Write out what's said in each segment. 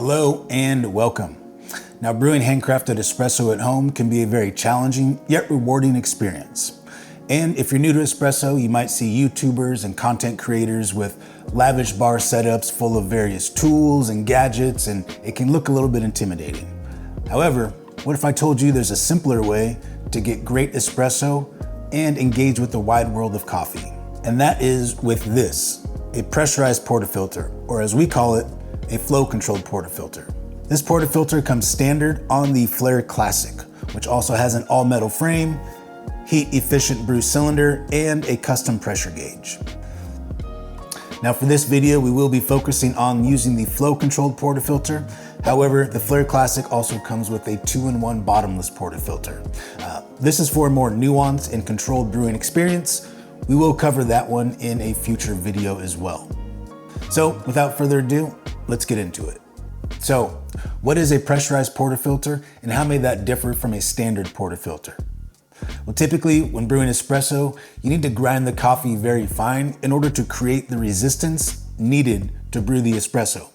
Hello and welcome. Now, brewing handcrafted espresso at home can be a very challenging yet rewarding experience. And if you're new to espresso, you might see YouTubers and content creators with lavish bar setups full of various tools and gadgets, and it can look a little bit intimidating. However, what if I told you there's a simpler way to get great espresso and engage with the wide world of coffee? And that is with this, a pressurized portafilter, or as we call it, a flow-controlled portafilter. This portafilter comes standard on the Flair Classic, which also has an all-metal frame, heat-efficient brew cylinder, and a custom pressure gauge. Now for this video, we will be focusing on using the flow-controlled portafilter. However, the Flair Classic also comes with a 2-in-1 bottomless portafilter. This is for a more nuanced and controlled brewing experience. We will cover that one in a future video as well. So without further ado, let's get into it. So, what is a pressurized portafilter and how may that differ from a standard portafilter? Well, typically when brewing espresso, you need to grind the coffee very fine in order to create the resistance needed to brew the espresso.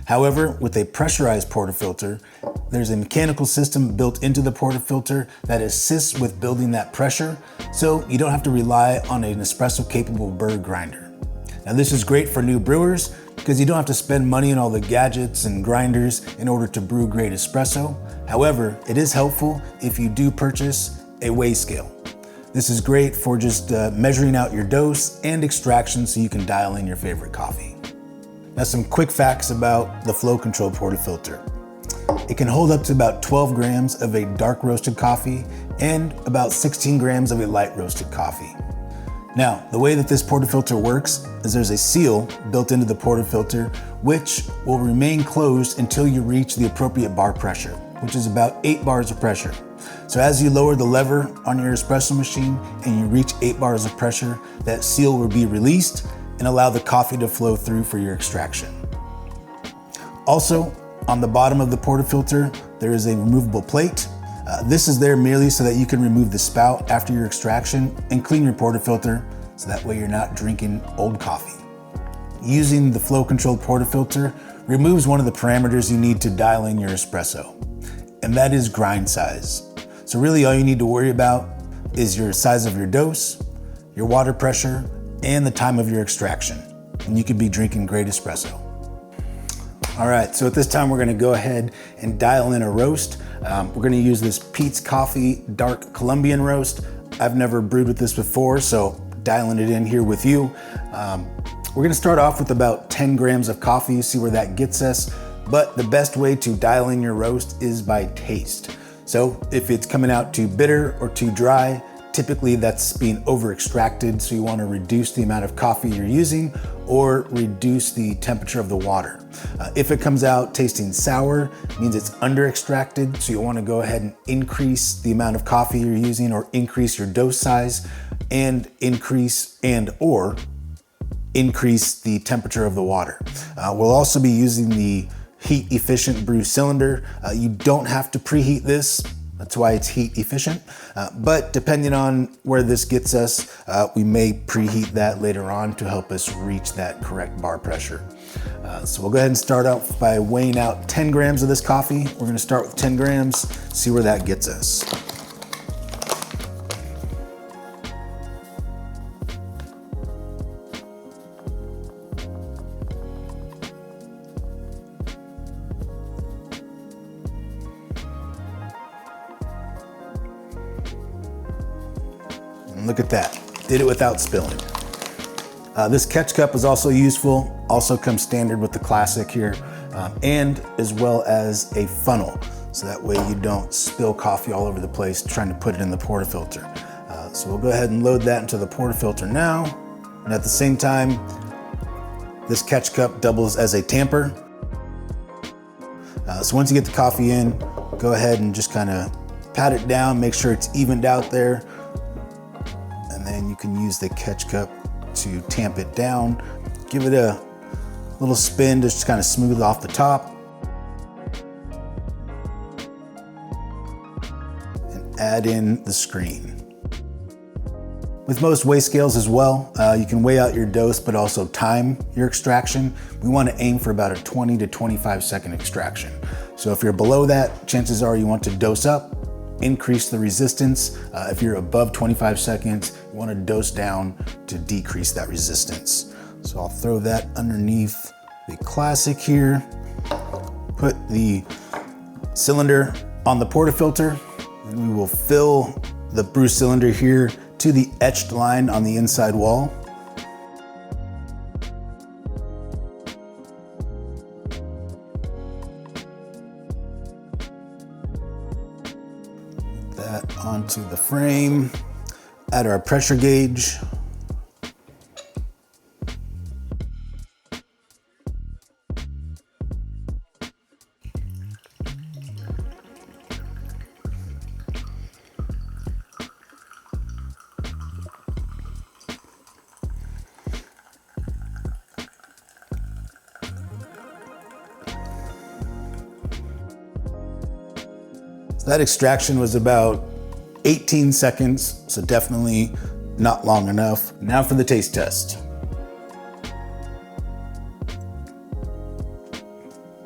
However, with a pressurized portafilter, there's a mechanical system built into the portafilter that assists with building that pressure, so you don't have to rely on an espresso-capable burr grinder. Now, this is great for new brewers because you don't have to spend money on all the gadgets and grinders in order to brew great espresso. However, it is helpful if you do purchase a weigh scale. This is great for just measuring out your dose and extraction so you can dial in your favorite coffee. Now, some quick facts about the flow control portafilter. It can hold up to about 12 grams of a dark roasted coffee and about 16 grams of a light roasted coffee. Now, the way that this portafilter works is there's a seal built into the portafilter which will remain closed until you reach the appropriate bar pressure, which is about 8 bars of pressure. So as you lower the lever on your espresso machine and you reach 8 bars of pressure, that seal will be released and allow the coffee to flow through for your extraction. Also, on the bottom of the portafilter, there is a removable plate. This is there merely so that you can remove the spout after your extraction and clean your portafilter so that way you're not drinking old coffee. Using the flow-controlled portafilter removes one of the parameters you need to dial in your espresso, and that is grind size. So really all you need to worry about is your size of your dose, your water pressure, and the time of your extraction, and you could be drinking great espresso. All right, so at this time we're gonna go ahead and dial in a roast. We're gonna use this Pete's Coffee Dark Colombian roast. I've never brewed with this before, so dialing it in here with you. We're gonna start off with about 10 grams of coffee, see where that gets us. But the best way to dial in your roast is by taste. So if it's coming out too bitter or too dry, typically that's being over extracted, so you want to reduce the amount of coffee you're using or reduce the temperature of the water. If it comes out tasting sour, it means it's under extracted, so you want to go ahead and increase the amount of coffee you're using or increase your dose size and increase the temperature of the water. We'll also be using the heat efficient brew cylinder. You don't have to preheat this. That's why it's heat efficient. But depending on where this gets us, we may preheat that later on to help us reach that correct bar pressure. So we'll go ahead and start out by weighing out 10 grams of this coffee. We're gonna start with 10 grams, see where that gets us. And look at that, did it without spilling. This catch cup is also useful, also comes standard with the Classic here, and as well as a funnel, so that way you don't spill coffee all over the place trying to put it in the portafilter. So we'll go ahead and load that into the portafilter now, and at the same time, this catch cup doubles as a tamper. So once you get the coffee in, go ahead and just kind of pat it down, make sure it's evened out there, and then you can use the catch cup to tamp it down. Give it a little spin, just kind of smooth off the top. And add in the screen. With most weigh scales as well, you can weigh out your dose, but also time your extraction. We want to aim for about a 20 to 25 second extraction. So if you're below that, chances are you want to dose up, increase the resistance. If you're above 25 seconds, you want to dose down to decrease that resistance. So I'll throw that underneath the Classic here, put the cylinder on the portafilter, and we will fill the brew cylinder here to the etched line on the inside wall. Put that onto the frame, add our pressure gauge. That extraction was about 18 seconds, so definitely not long enough. Now for the taste test.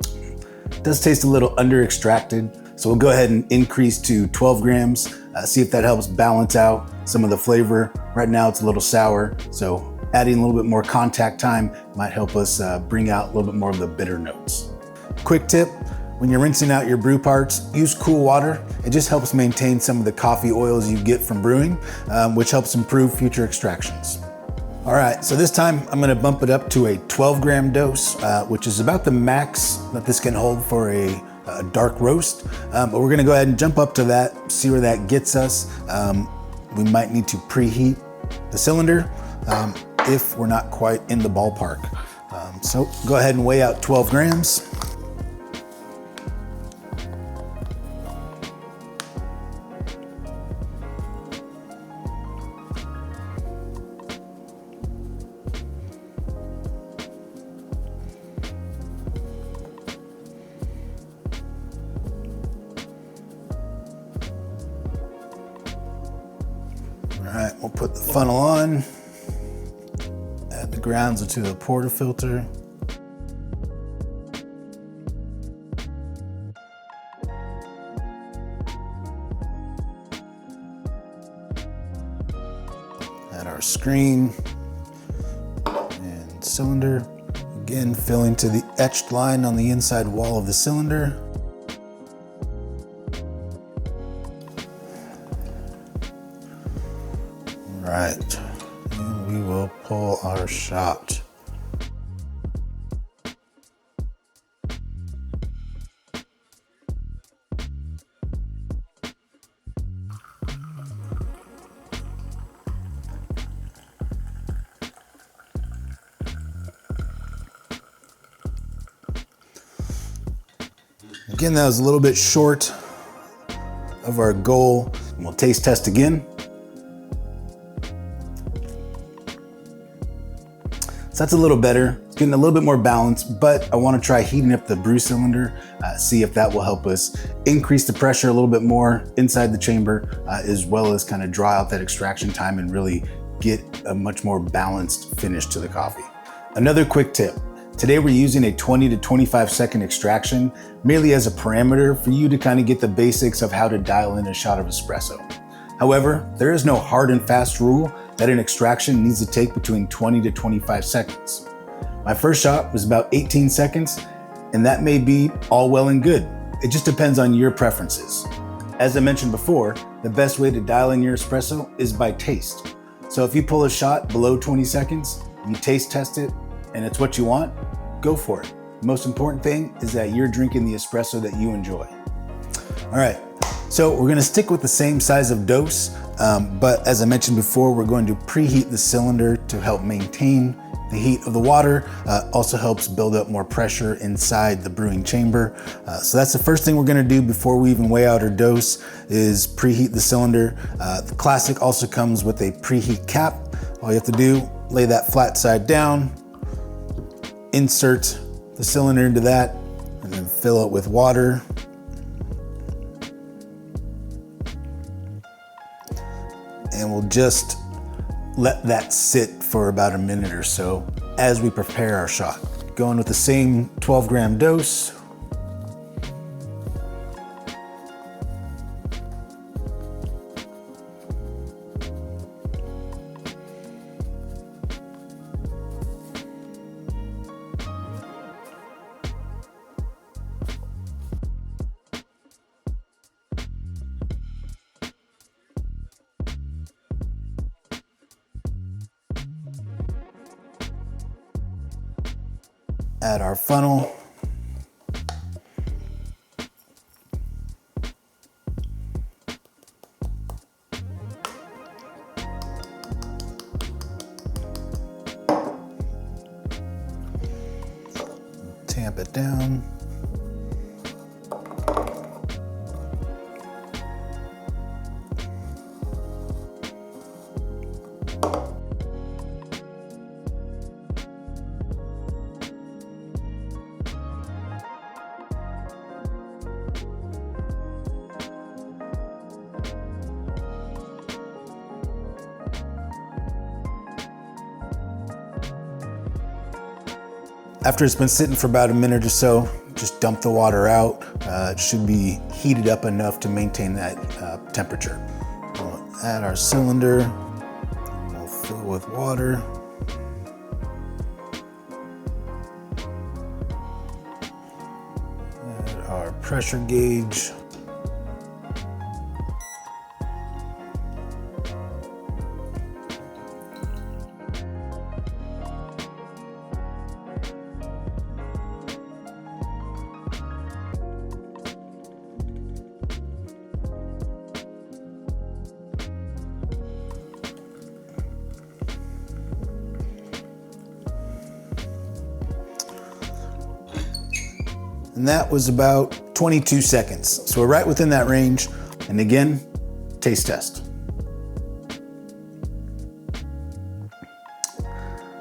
It does taste a little under extracted, so we'll go ahead and increase to 12 grams, see if that helps balance out some of the flavor. Right now it's a little sour, so adding a little bit more contact time might help us bring out a little bit more of the bitter notes. Quick tip. When you're rinsing out your brew parts, use cool water. It just helps maintain some of the coffee oils you get from brewing, which helps improve future extractions. All right, so this time I'm gonna bump it up to a 12-gram dose, which is about the max that this can hold for a dark roast. But we're gonna go ahead and jump up to that, see where that gets us. We might need to preheat the cylinder if we're not quite in the ballpark. So go ahead and weigh out 12 grams. All right, we'll put the funnel on, add the grounds into the portafilter. Add our screen and cylinder. Again, filling to the etched line on the inside wall of the cylinder. Right, and we will pull our shot. Again, that was a little bit short of our goal. And we'll taste test again. So that's a little better. It's getting a little bit more balanced, but I want to try heating up the brew cylinder, see if that will help us increase the pressure a little bit more inside the chamber, as well as kind of draw out that extraction time and really get a much more balanced finish to the coffee. Another quick tip. Today we're using a 20 to 25 second extraction merely as a parameter for you to kind of get the basics of how to dial in a shot of espresso. However, there is no hard and fast rule that an extraction needs to take between 20 to 25 seconds. My first shot was about 18 seconds, and that may be all well and good. It just depends on your preferences. As I mentioned before, the best way to dial in your espresso is by taste. So if you pull a shot below 20 seconds, you taste test it, and it's what you want, go for it. The most important thing is that you're drinking the espresso that you enjoy. All right, so we're gonna stick with the same size of dose, but as I mentioned before, we're going to preheat the cylinder to help maintain the heat of the water. Also helps build up more pressure inside the brewing chamber. So that's the first thing we're gonna do before we even weigh out our dose is preheat the cylinder. The Classic also comes with a preheat cap. All you have to do, lay that flat side down, insert the cylinder into that, and then fill it with water. And we'll just let that sit for about a minute or so as we prepare our shot. Going with the same 12-gram dose. Add our funnel. Tamp it down. After it's been sitting for about a minute or so, just dump the water out. It should be heated up enough to maintain that temperature. We'll add our cylinder, we'll fill with water. Add our pressure gauge. And that was about 22 seconds. So we're right within that range. And again, taste test.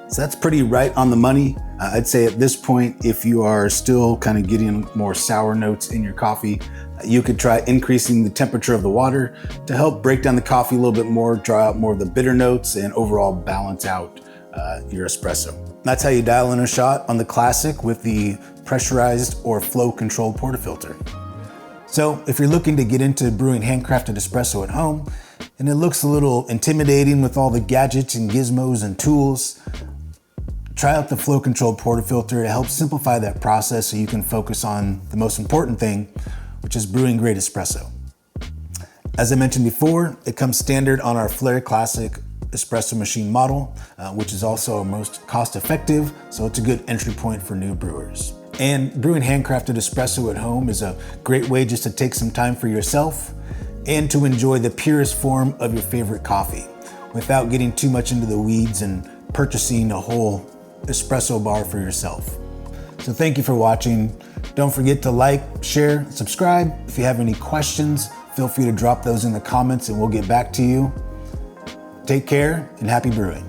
So that's pretty right on the money. I'd say at this point, if you are still kind of getting more sour notes in your coffee, you could try increasing the temperature of the water to help break down the coffee a little bit more, draw out more of the bitter notes, and overall balance out your espresso. That's how you dial in a shot on the Classic with the pressurized or flow-controlled portafilter. So if you're looking to get into brewing handcrafted espresso at home, and it looks a little intimidating with all the gadgets and gizmos and tools, try out the flow-controlled portafilter to help simplify that process so you can focus on the most important thing, which is brewing great espresso. As I mentioned before, it comes standard on our Flair Classic espresso machine model, which is also our most cost-effective, so it's a good entry point for new brewers. And brewing handcrafted espresso at home is a great way just to take some time for yourself and to enjoy the purest form of your favorite coffee without getting too much into the weeds and purchasing a whole espresso bar for yourself. So thank you for watching. Don't forget to like, share, subscribe. If you have any questions, feel free to drop those in the comments and we'll get back to you. Take care and happy brewing.